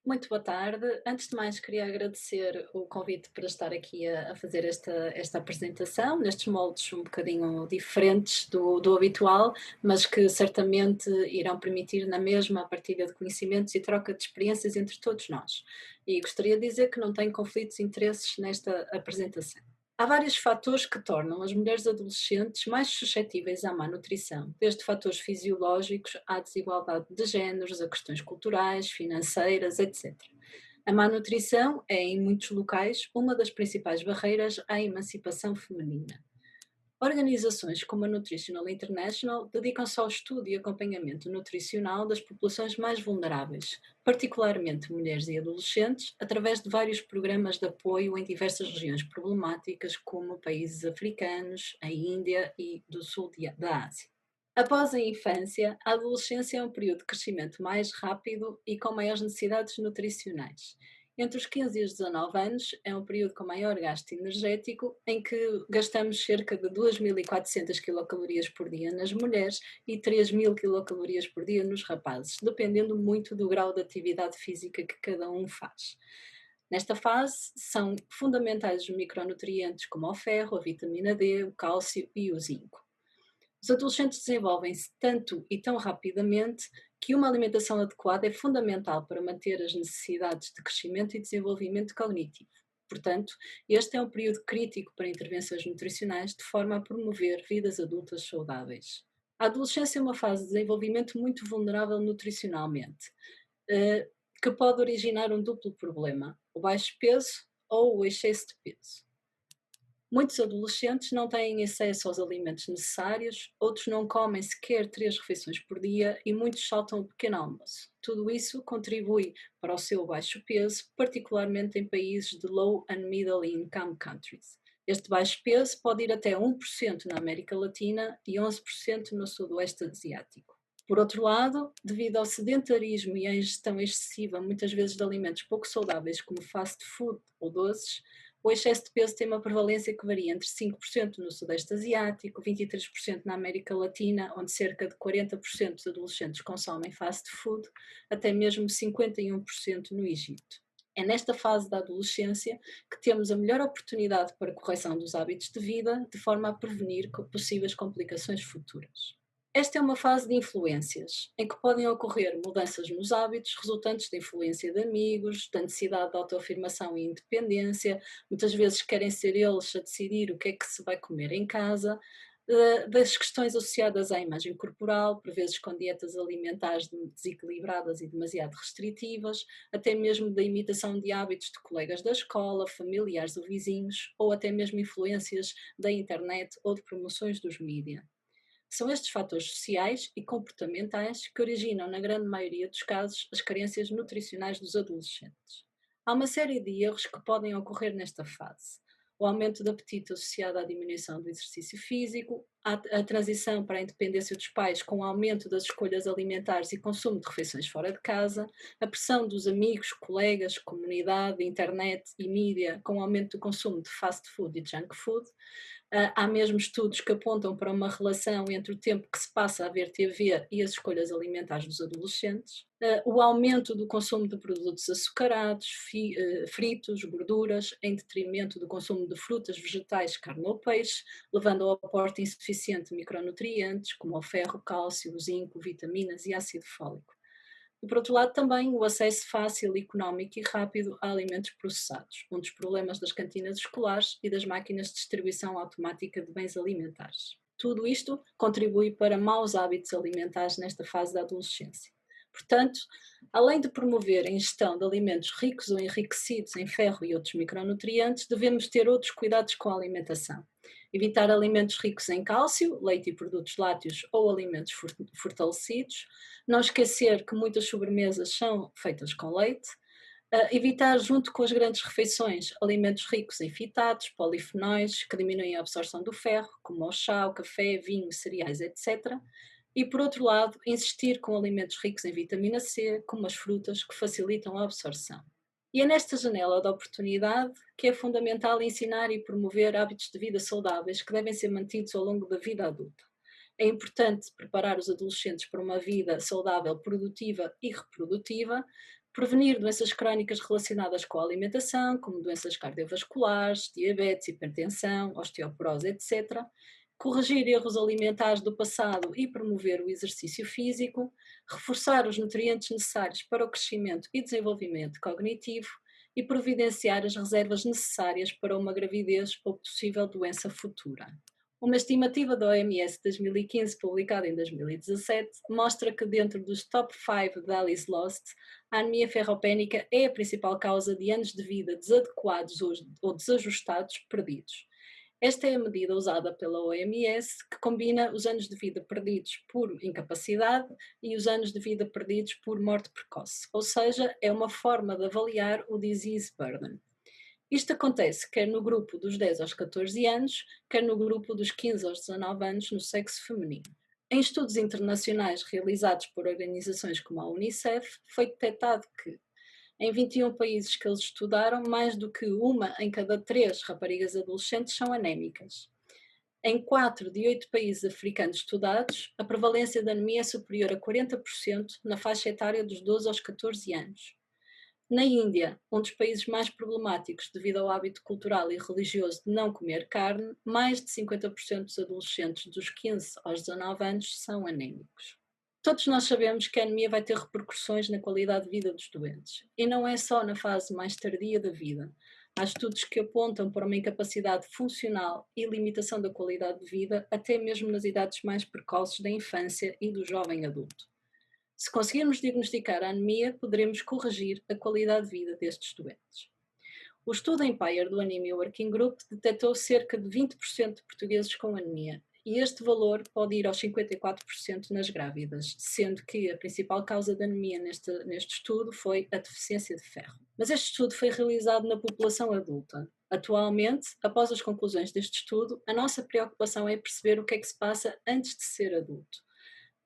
Muito boa tarde. Antes de mais, queria agradecer o convite para estar aqui a fazer esta apresentação, nestes moldes um bocadinho diferentes do habitual, mas que certamente irão permitir na mesma a partilha de conhecimentos e troca de experiências entre todos nós. E gostaria de dizer que não tenho conflitos de interesses nesta apresentação. Há vários fatores que tornam as mulheres adolescentes mais suscetíveis à má nutrição, desde fatores fisiológicos à desigualdade de géneros, a questões culturais, financeiras, etc. A má nutrição é, em muitos locais, uma das principais barreiras à emancipação feminina. Organizações como a Nutritional International dedicam-se ao estudo e acompanhamento nutricional das populações mais vulneráveis, particularmente mulheres e adolescentes, através de vários programas de apoio em diversas regiões problemáticas, como países africanos, a Índia e do sul da Ásia. Após a infância, a adolescência é um período de crescimento mais rápido e com maiores necessidades nutricionais. Entre os 15 e os 19 anos é um período com maior gasto energético, em que gastamos cerca de 2.400 quilocalorias por dia nas mulheres e 3.000 quilocalorias por dia nos rapazes, dependendo muito do grau de atividade física que cada um faz. Nesta fase, são fundamentais os micronutrientes como o ferro, a vitamina D, o cálcio e o zinco. Os adolescentes desenvolvem-se tanto e tão rapidamente que uma alimentação adequada é fundamental para manter as necessidades de crescimento e desenvolvimento cognitivo. Portanto, este é um período crítico para intervenções nutricionais de forma a promover vidas adultas saudáveis. A adolescência é uma fase de desenvolvimento muito vulnerável nutricionalmente, eh, que pode originar um duplo problema: o baixo peso ou o excesso de peso. Muitos adolescentes não têm acesso aos alimentos necessários, outros não comem sequer 3 refeições por dia e muitos saltam o pequeno almoço. Tudo isso contribui para o seu baixo peso, particularmente em países de low and middle income countries. Este baixo peso pode ir até 1% na América Latina e 11% no Sudoeste Asiático. Por outro lado, devido ao sedentarismo e à ingestão excessiva, muitas vezes de alimentos pouco saudáveis, como fast food ou doces, o excesso de peso tem uma prevalência que varia entre 5% no Sudeste Asiático, 23% na América Latina, onde cerca de 40% dos adolescentes consomem fast food, até mesmo 51% no Egito. É nesta fase da adolescência que temos a melhor oportunidade para a correção dos hábitos de vida, de forma a prevenir possíveis complicações futuras. Esta é uma fase de influências, em que podem ocorrer mudanças nos hábitos resultantes da influência de amigos, da necessidade de autoafirmação e independência, muitas vezes querem ser eles a decidir o que é que se vai comer em casa, das questões associadas à imagem corporal, por vezes com dietas alimentares desequilibradas e demasiado restritivas, até mesmo da imitação de hábitos de colegas da escola, familiares ou vizinhos, ou até mesmo influências da internet ou de promoções dos mídia. São estes fatores sociais e comportamentais que originam, na grande maioria dos casos, as carências nutricionais dos adolescentes. Há uma série de erros que podem ocorrer nesta fase. O aumento do apetite associado à diminuição do exercício físico, a transição para a independência dos pais com o aumento das escolhas alimentares e consumo de refeições fora de casa, a pressão dos amigos, colegas, comunidade, internet e mídia com o aumento do consumo de fast food e junk food. Há mesmo estudos que apontam para uma relação entre o tempo que se passa a ver TV e as escolhas alimentares dos adolescentes. O aumento do consumo de produtos açucarados, fritos, gorduras, em detrimento do consumo de frutas, vegetais, carne ou peixe, levando ao aporte insuficiente de micronutrientes, como o ferro, cálcio, o zinco, vitaminas e ácido fólico. E por outro lado também o acesso fácil, económico e rápido a alimentos processados, um dos problemas das cantinas escolares e das máquinas de distribuição automática de bens alimentares. Tudo isto contribui para maus hábitos alimentares nesta fase da adolescência. Portanto, além de promover a ingestão de alimentos ricos ou enriquecidos em ferro e outros micronutrientes, devemos ter outros cuidados com a alimentação. Evitar alimentos ricos em cálcio, leite e produtos lácteos ou alimentos fortalecidos. Não esquecer que muitas sobremesas são feitas com leite. Evitar, junto com as grandes refeições, alimentos ricos em fitatos, polifenóis, que diminuem a absorção do ferro, como o chá, o café, vinho, cereais, etc. E, por outro lado, insistir com alimentos ricos em vitamina C, como as frutas, que facilitam a absorção. E é nesta janela de oportunidade que é fundamental ensinar e promover hábitos de vida saudáveis que devem ser mantidos ao longo da vida adulta. É importante preparar os adolescentes para uma vida saudável, produtiva e reprodutiva, prevenir doenças crónicas relacionadas com a alimentação, como doenças cardiovasculares, diabetes, hipertensão, osteoporose, etc. Corrigir erros alimentares do passado e promover o exercício físico, reforçar os nutrientes necessários para o crescimento e desenvolvimento cognitivo e providenciar as reservas necessárias para uma gravidez ou possível doença futura. Uma estimativa da OMS de 2015, publicada em 2017, mostra que dentro dos top 5 values lost, a anemia ferropénica é a principal causa de anos de vida desadequados ou desajustados perdidos. Esta é a medida usada pela OMS, que combina os anos de vida perdidos por incapacidade e os anos de vida perdidos por morte precoce, ou seja, é uma forma de avaliar o disease burden. Isto acontece quer no grupo dos 10 aos 14 anos, quer no grupo dos 15 aos 19 anos no sexo feminino. Em estudos internacionais realizados por organizações como a Unicef, foi detectado que em 21 países que eles estudaram, mais do que uma em cada 3 raparigas adolescentes são anémicas. Em 4 de 8 países africanos estudados, a prevalência de anemia é superior a 40% na faixa etária dos 12 aos 14 anos. Na Índia, um dos países mais problemáticos devido ao hábito cultural e religioso de não comer carne, mais de 50% dos adolescentes dos 15 aos 19 anos são anémicos. Todos nós sabemos que a anemia vai ter repercussões na qualidade de vida dos doentes, e não é só na fase mais tardia da vida. Há estudos que apontam para uma incapacidade funcional e limitação da qualidade de vida até mesmo nas idades mais precoces da infância e do jovem adulto. Se conseguirmos diagnosticar a anemia, poderemos corrigir a qualidade de vida destes doentes. O estudo Empire do Anemia Working Group detectou cerca de 20% de portugueses com anemia, e este valor pode ir aos 54% nas grávidas, sendo que a principal causa de anemia neste estudo foi a deficiência de ferro. Mas este estudo foi realizado na população adulta. Atualmente, após as conclusões deste estudo, a nossa preocupação é perceber o que é que se passa antes de ser adulto.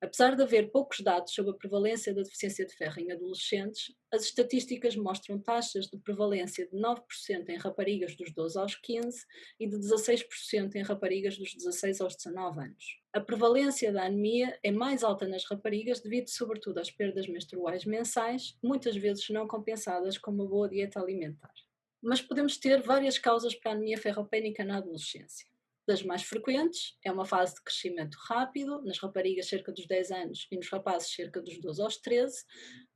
Apesar de haver poucos dados sobre a prevalência da deficiência de ferro em adolescentes, as estatísticas mostram taxas de prevalência de 9% em raparigas dos 12 aos 15 e de 16% em raparigas dos 16 aos 19 anos. A prevalência da anemia é mais alta nas raparigas devido sobretudo às perdas menstruais mensais, muitas vezes não compensadas com uma boa dieta alimentar. Mas podemos ter várias causas para a anemia ferropénica na adolescência. Das mais frequentes, é uma fase de crescimento rápido, nas raparigas cerca dos 10 anos e nos rapazes cerca dos 12 aos 13,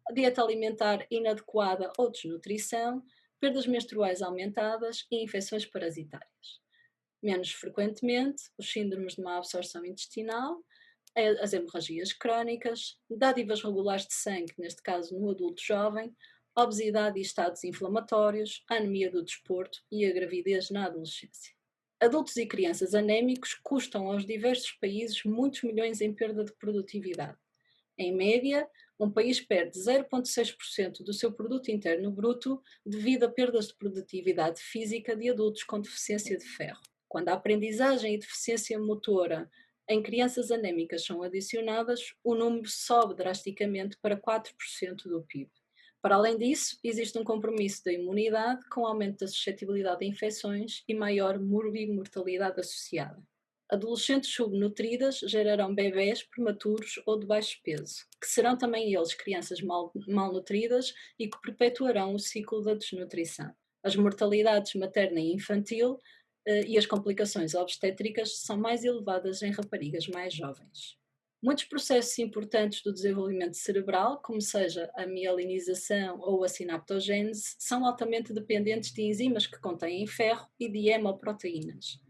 a dieta alimentar inadequada ou desnutrição, perdas menstruais aumentadas e infecções parasitárias. Menos frequentemente, os síndromes de má absorção intestinal, as hemorragias crónicas, dádivas regulares de sangue, neste caso no adulto jovem, obesidade e estados inflamatórios, a anemia do desporto e a gravidez na adolescência. Adultos e crianças anémicos custam aos diversos países muitos milhões em perda de produtividade. Em média, um país perde 0,6% do seu produto interno bruto devido a perdas de produtividade física de adultos com deficiência de ferro. Quando a aprendizagem e deficiência motora em crianças anémicas são adicionadas, o número sobe drasticamente para 4% do PIB. Para além disso, existe um compromisso da imunidade com aumento da suscetibilidade a infecções e maior morbimortalidade associada. Adolescentes subnutridas gerarão bebés prematuros ou de baixo peso, que serão também eles crianças malnutridas e que perpetuarão o ciclo da desnutrição. As mortalidades materna e infantil e as complicações obstétricas são mais elevadas em raparigas mais jovens. Muitos processos importantes do desenvolvimento cerebral, como seja a mielinização ou a sinaptogênese, são altamente dependentes de enzimas que contêm ferro e de hemoproteínas.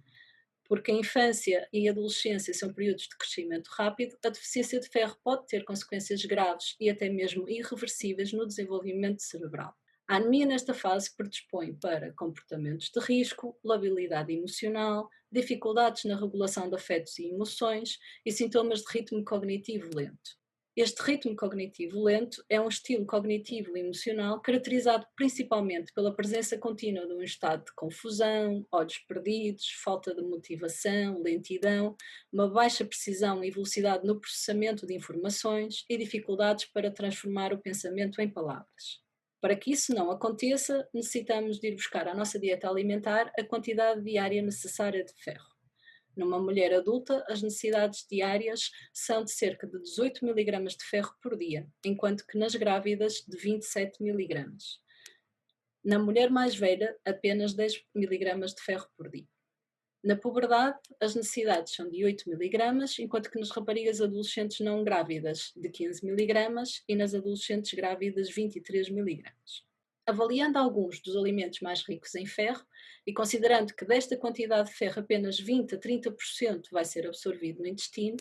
Porque a infância e a adolescência são períodos de crescimento rápido, a deficiência de ferro pode ter consequências graves e até mesmo irreversíveis no desenvolvimento cerebral. A anemia nesta fase predispõe para comportamentos de risco, labilidade emocional, dificuldades na regulação de afetos e emoções e sintomas de ritmo cognitivo lento. Este ritmo cognitivo lento é um estilo cognitivo e emocional caracterizado principalmente pela presença contínua de um estado de confusão, olhos perdidos, falta de motivação, lentidão, uma baixa precisão e velocidade no processamento de informações e dificuldades para transformar o pensamento em palavras. Para que isso não aconteça, necessitamos de ir buscar à nossa dieta alimentar a quantidade diária necessária de ferro. Numa mulher adulta, as necessidades diárias são de cerca de 18 miligramas de ferro por dia, enquanto que nas grávidas de 27 miligramas. Na mulher mais velha, apenas 10 miligramas de ferro por dia. Na puberdade, as necessidades são de 8 miligramas, enquanto que nas raparigas adolescentes não grávidas, de 15 miligramas, e nas adolescentes grávidas, 23 miligramas. Avaliando alguns dos alimentos mais ricos em ferro e considerando que desta quantidade de ferro apenas 20 a 30% vai ser absorvido no intestino,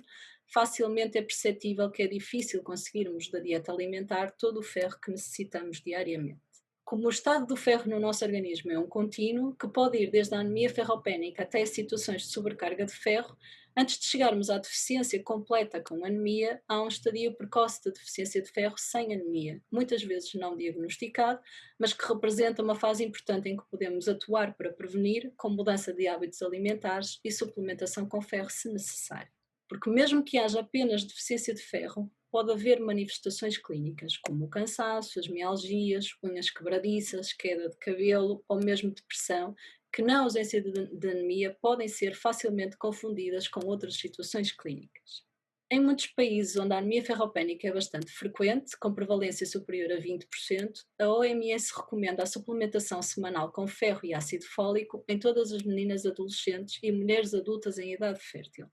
facilmente é perceptível que é difícil conseguirmos da dieta alimentar todo o ferro que necessitamos diariamente. Como o estado do ferro no nosso organismo é um contínuo, que pode ir desde a anemia ferropénica até situações de sobrecarga de ferro, antes de chegarmos à deficiência completa com anemia, há um estadio precoce de deficiência de ferro sem anemia, muitas vezes não diagnosticado, mas que representa uma fase importante em que podemos atuar para prevenir, com mudança de hábitos alimentares e suplementação com ferro se necessário. Porque mesmo que haja apenas deficiência de ferro, pode haver manifestações clínicas, como o cansaço, as mialgias, unhas quebradiças, queda de cabelo ou mesmo depressão, que na ausência de anemia podem ser facilmente confundidas com outras situações clínicas. Em muitos países onde a anemia ferropénica é bastante frequente, com prevalência superior a 20%, a OMS recomenda a suplementação semanal com ferro e ácido fólico em todas as meninas adolescentes e mulheres adultas em idade fértil,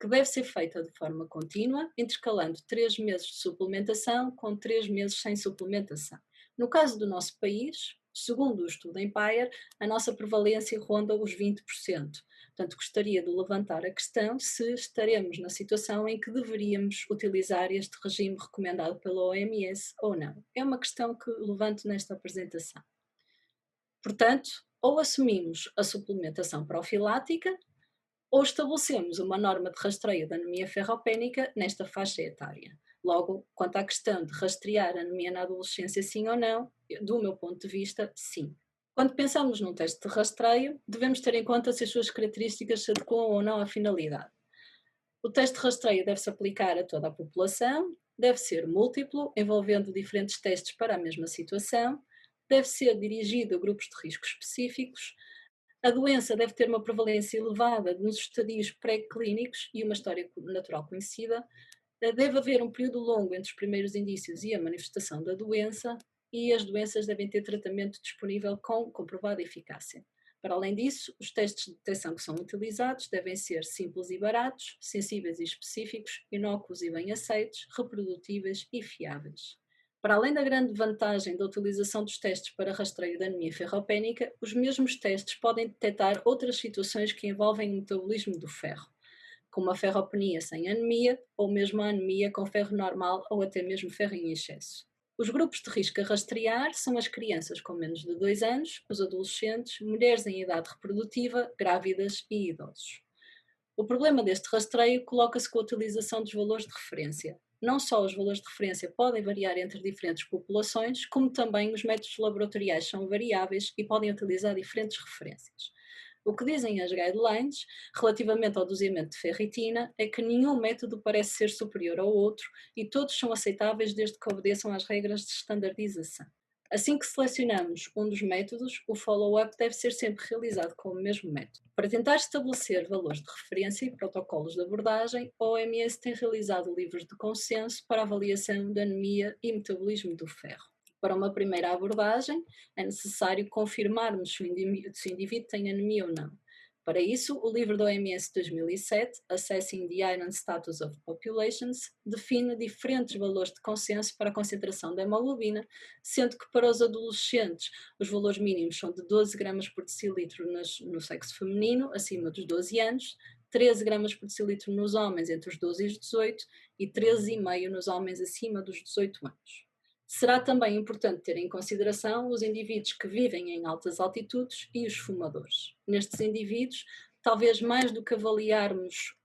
que deve ser feita de forma contínua, intercalando 3 meses de suplementação com 3 meses sem suplementação. No caso do nosso país, segundo o estudo Empire, a nossa prevalência ronda os 20%. Portanto, gostaria de levantar a questão se estaremos na situação em que deveríamos utilizar este regime recomendado pela OMS ou não. É uma questão que levanto nesta apresentação. Portanto, ou assumimos a suplementação profilática, ou estabelecemos uma norma de rastreio da anemia ferropénica nesta faixa etária. Logo, quanto à questão de rastrear a anemia na adolescência, sim ou não, do meu ponto de vista, sim. Quando pensamos num teste de rastreio, devemos ter em conta se as suas características se adequam ou não à finalidade. O teste de rastreio deve-se aplicar a toda a população, deve ser múltiplo, envolvendo diferentes testes para a mesma situação, deve ser dirigido a grupos de risco específicos. A doença deve ter uma prevalência elevada nos estadios pré-clínicos e uma história natural conhecida. Deve haver um período longo entre os primeiros indícios e a manifestação da doença e as doenças devem ter tratamento disponível com comprovada eficácia. Para além disso, os testes de detecção que são utilizados devem ser simples e baratos, sensíveis e específicos, inócuos e bem aceitos, reprodutíveis e fiáveis. Para além da grande vantagem da utilização dos testes para rastreio da anemia ferropénica, os mesmos testes podem detectar outras situações que envolvem o metabolismo do ferro, como a ferropenia sem anemia ou mesmo a anemia com ferro normal ou até mesmo ferro em excesso. Os grupos de risco a rastrear são as crianças com menos de 2 anos, os adolescentes, mulheres em idade reprodutiva, grávidas e idosos. O problema deste rastreio coloca-se com a utilização dos valores de referência. Não só os valores de referência podem variar entre diferentes populações, como também os métodos laboratoriais são variáveis e podem utilizar diferentes referências. O que dizem as guidelines relativamente ao doseamento de ferritina é que nenhum método parece ser superior ao outro e todos são aceitáveis desde que obedeçam às regras de standardização. Assim que selecionamos um dos métodos, o follow-up deve ser sempre realizado com o mesmo método. Para tentar estabelecer valores de referência e protocolos de abordagem, a OMS tem realizado livros de consenso para avaliação da anemia e metabolismo do ferro. Para uma primeira abordagem, é necessário confirmarmos se o indivíduo tem anemia ou não. Para isso, o livro da OMS de 2007, Assessing the Iron Status of Populations, define diferentes valores de consenso para a concentração da hemoglobina, sendo que para os adolescentes os valores mínimos são de 12 gramas por decilitro no sexo feminino, acima dos 12 anos, 13 gramas por decilitro nos homens entre os 12 e os 18 e 13,5 nos homens acima dos 18 anos. Será também importante ter em consideração os indivíduos que vivem em altas altitudes e os fumadores. Nestes indivíduos, talvez mais do que avaliarmos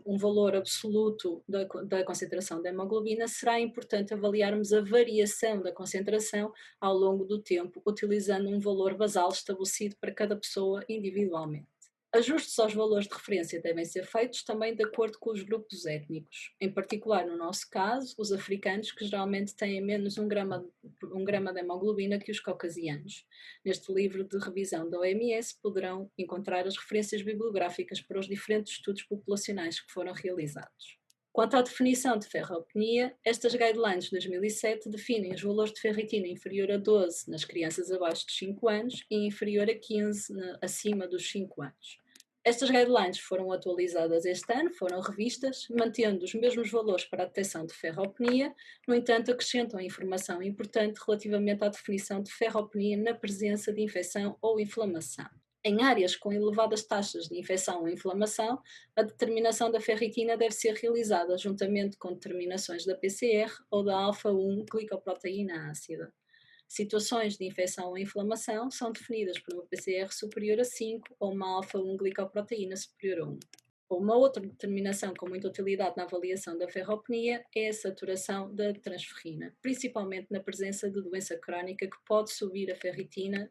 um valor absoluto da concentração da hemoglobina, será importante avaliarmos a variação da concentração ao longo do tempo, utilizando um valor basal estabelecido para cada pessoa individualmente. Ajustes aos valores de referência devem ser feitos também de acordo com os grupos étnicos, em particular, no nosso caso, os africanos, que geralmente têm menos um grama de hemoglobina que os caucasianos. Neste livro de revisão da OMS poderão encontrar as referências bibliográficas para os diferentes estudos populacionais que foram realizados. Quanto à definição de ferropenia, estas guidelines de 2007 definem os valores de ferritina inferior a 12 nas crianças abaixo de 5 anos e inferior a 15 acima dos 5 anos. Estas guidelines foram atualizadas este ano, foram revistas, mantendo os mesmos valores para a detecção de ferropenia, no entanto acrescentam informação importante relativamente à definição de ferropenia na presença de infecção ou inflamação. Em áreas com elevadas taxas de infecção ou inflamação, a determinação da ferritina deve ser realizada juntamente com determinações da PCR ou da alfa-1-glicoproteína ácida. Situações de infecção ou inflamação são definidas por uma PCR superior a 5 ou uma alfa-1-glicoproteína superior a 1. Uma outra determinação com muita utilidade na avaliação da ferropenia é a saturação da transferrina, principalmente na presença de doença crónica que pode subir a ferritina,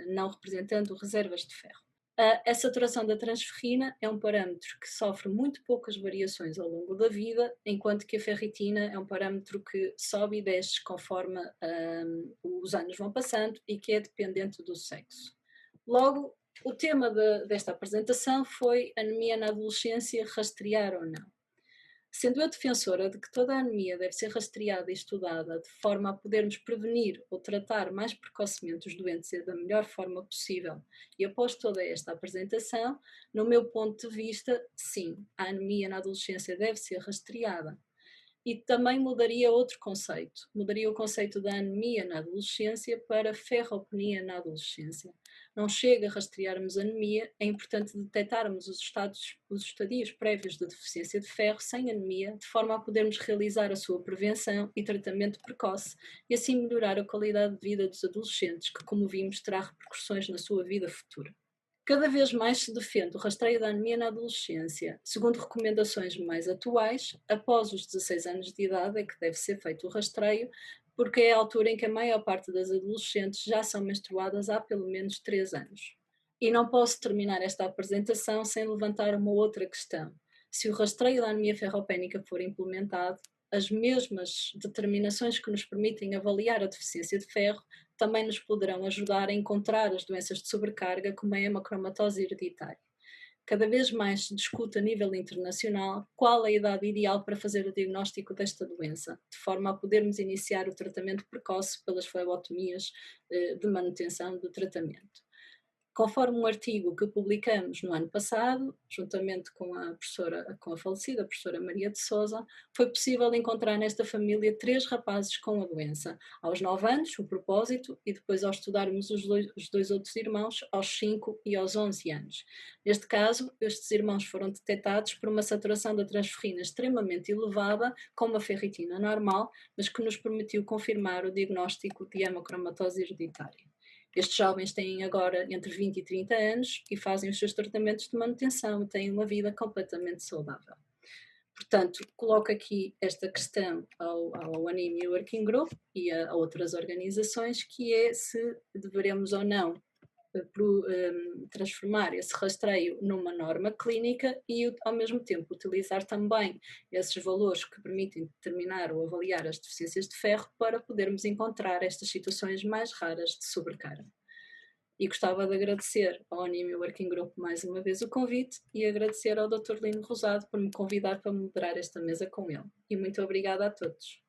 não representando reservas de ferro. A saturação da transferrina é um parâmetro que sofre muito poucas variações ao longo da vida, enquanto que a ferritina é um parâmetro que sobe e desce conforme os anos vão passando e que é dependente do sexo. Logo, o tema desta apresentação foi anemia na adolescência, rastrear ou não. Sendo eu defensora de que toda a anemia deve ser rastreada e estudada de forma a podermos prevenir ou tratar mais precocemente os doentes da melhor forma possível, e após toda esta apresentação, no meu ponto de vista, sim, a anemia na adolescência deve ser rastreada. E também mudaria outro conceito. Mudaria o conceito da anemia na adolescência para ferropenia na adolescência. Não chega a rastrearmos anemia, é importante detectarmos os estadios prévios de deficiência de ferro sem anemia, de forma a podermos realizar a sua prevenção e tratamento precoce e assim melhorar a qualidade de vida dos adolescentes, que, como vimos, terá repercussões na sua vida futura. Cada vez mais se defende o rastreio da anemia na adolescência. Segundo recomendações mais atuais, após os 16 anos de idade é que deve ser feito o rastreio, porque é a altura em que a maior parte das adolescentes já são menstruadas há pelo menos 3 anos. E não posso terminar esta apresentação sem levantar uma outra questão. Se o rastreio da anemia ferropénica for implementado, as mesmas determinações que nos permitem avaliar a deficiência de ferro também nos poderão ajudar a encontrar as doenças de sobrecarga, como a hemocromatose hereditária. Cada vez mais se discute a nível internacional qual a idade ideal para fazer o diagnóstico desta doença, de forma a podermos iniciar o tratamento precoce pelas flebotomias de manutenção do tratamento. Conforme um artigo que publicamos no ano passado, juntamente com a falecida professora Maria de Sousa, foi possível encontrar nesta família 3 rapazes com a doença. Aos 9 anos, o propósito, e depois ao estudarmos os dois outros irmãos, aos 5 e aos 11 anos. Neste caso, estes irmãos foram detectados por uma saturação da transferrina extremamente elevada, com uma ferritina normal, mas que nos permitiu confirmar o diagnóstico de hemocromatose hereditária. Estes jovens têm agora entre 20 e 30 anos e fazem os seus tratamentos de manutenção e têm uma vida completamente saudável. Portanto, coloco aqui esta questão ao Anemia Working Group e a outras organizações, que é se deveremos ou não transformar esse rastreio numa norma clínica e, ao mesmo tempo, utilizar também esses valores que permitem determinar ou avaliar as deficiências de ferro para podermos encontrar estas situações mais raras de sobrecarga. E gostava de agradecer ao Anemia Working Group mais uma vez o convite e agradecer ao Dr. Lino Rosado por me convidar para moderar esta mesa com ele. E muito obrigada a todos.